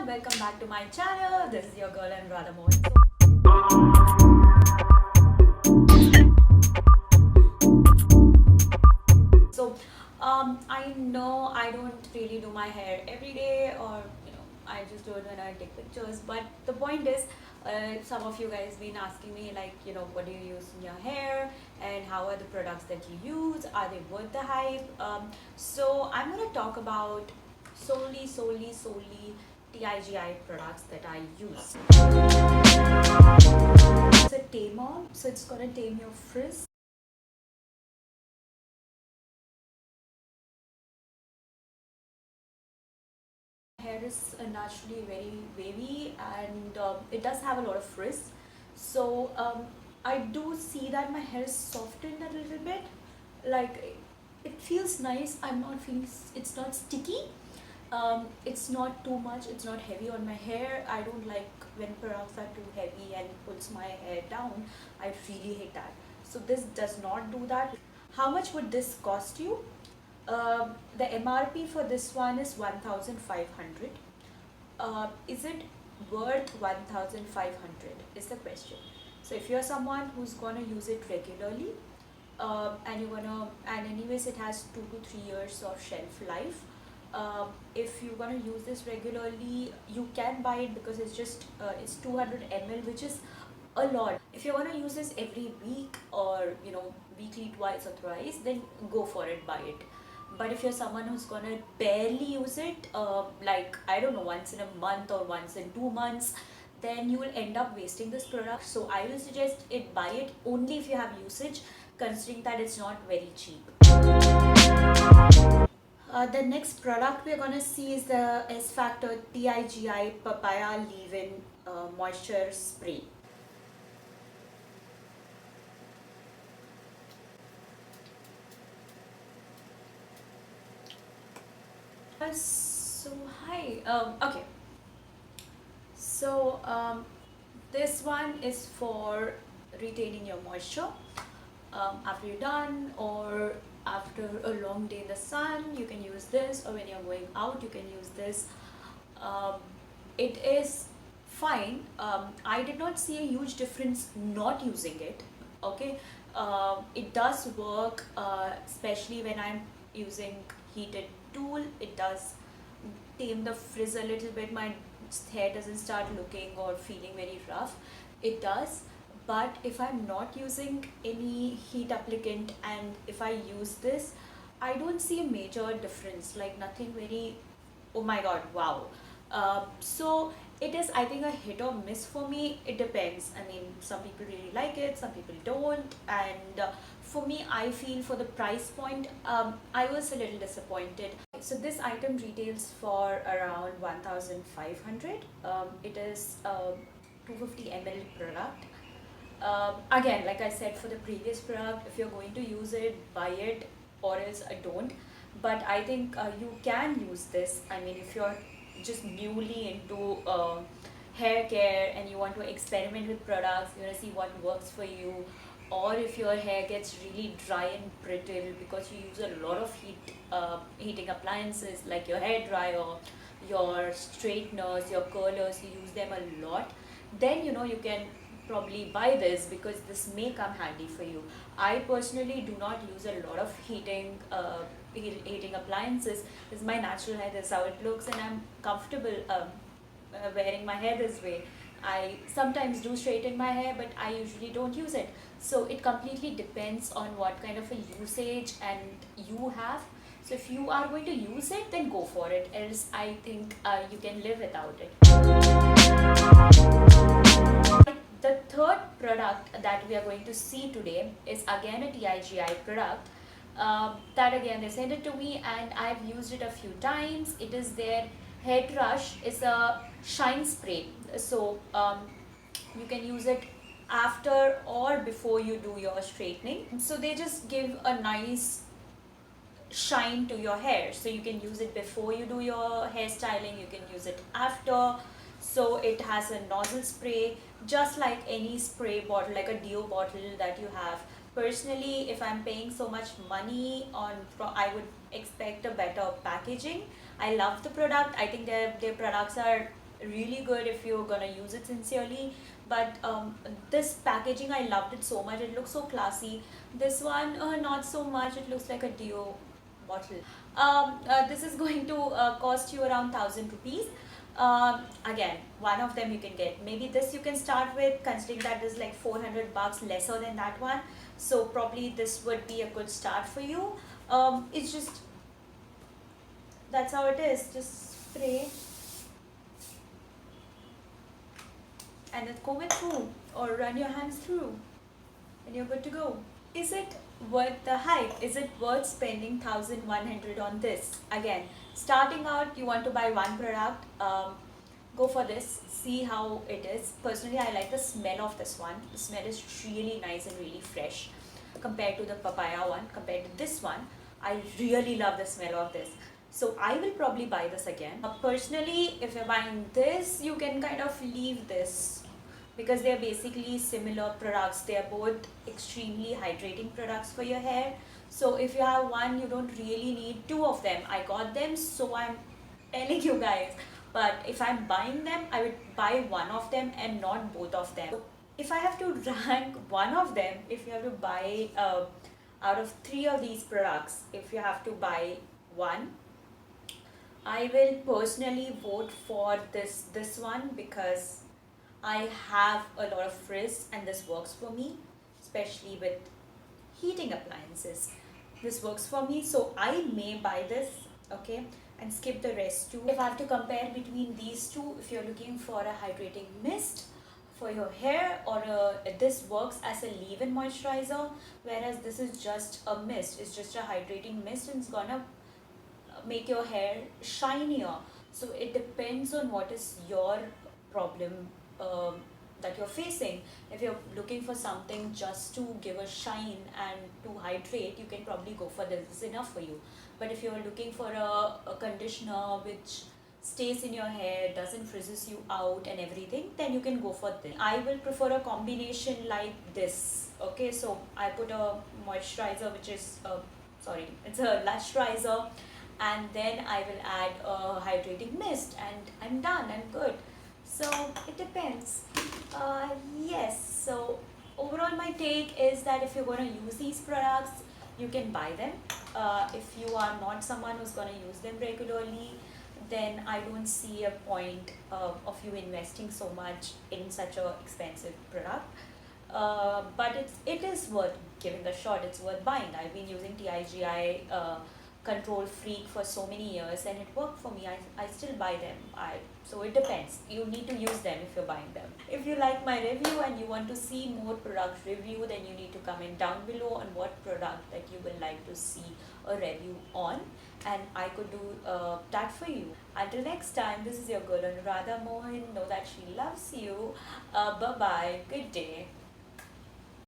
welcome back to my channel. This is your girl and Radha Mohan. So, I know I don't really do my hair every day, or I just do it when I take pictures. But the point is, some of you guys been asking me like, what do you use in your hair, and how are the products that you use? Are they worth the hype? So I'm gonna talk about solely TIGI products that I use. It's a tamer, so it's gonna tame your frizz. Hair is naturally very wavy, and it does have a lot of frizz. So I do see that my hair is softened a little bit. Like, it feels nice. I'm not feeling, it's not sticky. It's not too much, it's not heavy on my hair. I don't like when products are too heavy and pulls my hair down. I really hate that. So this does not do that. How much would this cost you? The MRP for this one is 1500. Is it worth 1500 is the question. So if you're someone who's gonna use it regularly, and anyways it has 2 to 3 years of shelf life. If you're gonna use this regularly, you can buy it because it's 200 ml, which is a lot. If you're gonna use this every week, or weekly twice or thrice, then go for it, buy it. But if you're someone who's gonna barely use it, like, I don't know, once in a month or once in 2 months, then you will end up wasting this product. So I will suggest buy it only if you have usage, considering that it's not very cheap. The next product we're gonna see is the S Factor TIGI Papaya Leave-In Moisture Spray. So hi. Okay. So this one is for retaining your moisture after you're done, or after a long day in the sun. You can use this, or when you're going out, you can use this. It is fine. I did not see a huge difference not using it. Okay, it does work, especially when I'm using heated tool. It does tame the frizz a little bit. My hair doesn't start looking or feeling very rough. It does. But if I'm not using any heat applicant, and if I use this, I don't see a major difference, like nothing very, oh my god, wow. So it is, I think, a hit or miss for me. It depends. I mean, some people really like it, some people don't. And for me, I feel for the price point, I was a little disappointed. So this item retails for around 1500. It is a 250 ml product. Again, like I said for the previous product, if you're going to use it, buy it, or else don't. But I think you can use this. I mean, if you're just newly into hair care and you want to experiment with products, you want to see what works for you, or if your hair gets really dry and brittle because you use a lot of heating appliances like your hair dryer, your straighteners, your curlers, you use them a lot, then you can probably buy this, because this may come handy for you. I personally do not use a lot of heating appliances. This is my natural hair, this is how it looks, and I'm comfortable wearing my hair this way. I sometimes do straighten my hair, but I usually don't use it. So it completely depends on what kind of a usage and you have. So if you are going to use it, then go for it. Else, I think you can live without it. The third product that we are going to see today is again a TIGI product. That again, they sent it to me and I've used it a few times. It is their Head Rush. It's a shine spray. So you can use it after or before you do your straightening. So they just give a nice shine to your hair. So you can use it before you do your hairstyling, you can use it after. So it has a nozzle spray, just like any spray bottle, like a deo bottle that you have. Personally, if I'm paying so much money I would expect a better packaging. I love the product. I think their products are really good if you're gonna use it sincerely. But this packaging, I loved it so much. It looks so classy. This one, not so much. It looks like a deo bottle. This is going to cost you around 1,000 rupees. Again, one of them you can get. Maybe this you can start with, considering that is like 400 bucks lesser than that one. So probably this would be a good start for you. It's just, that's how it is. Just spray and then comb it through or run your hands through and you're good to go. Is it worth the hype? Is it worth spending 1,100 on this? Again, starting out, you want to buy one product, go for this, see how it is. Personally, I like the smell of this one. The smell is really nice and really fresh compared to the papaya one. Compared to this one, I really love the smell of this. So I will probably buy this again. Personally, if you're buying this, you can kind of leave this because they're basically similar products. They're both extremely hydrating products for your hair. So if you have one, you don't really need two of them. I got them, so I'm telling you guys. But if I'm buying them, I would buy one of them and not both of them. So if I have to rank one of them, if you have to buy out of three of these products, if you have to buy one, I will personally vote for this one because I have a lot of frizz and this works for me, especially with heating appliances. This works for me, so I may buy this, okay, and skip the rest too. If I have to compare between these two, if you're looking for a hydrating mist for your hair, or this works as a leave-in moisturizer, whereas this is just a mist. It's just a hydrating mist and it's gonna make your hair shinier. So it depends on what is your problem that you're facing. If you're looking for something just to give a shine and to hydrate, you can probably go for this. It's enough for you. But if you're looking for a conditioner which stays in your hair, doesn't frizzes you out and everything, then you can go for this. I will prefer a combination like this. Okay, so I put a moisturizer which is it's a lusterizer, and then I will add a hydrating mist and I'm done, I'm good. So it depends. Yes, so overall my take is that if you're going to use these products, you can buy them. If you are not someone who's going to use them regularly, then I don't see a point of you investing so much in such a expensive product. But it is worth giving a shot. It's worth buying. I've been using TIGI Control Freak for so many years and it worked for me. I still buy them. So it depends. You need to use them if you're buying them. If you like my review and you want to see more product review, then you need to comment down below on what product that you would like to see a review on, and I could do that for you. Until next time, this is your girl Anuradha Mohan. Know that she loves you. Bye bye. Good day.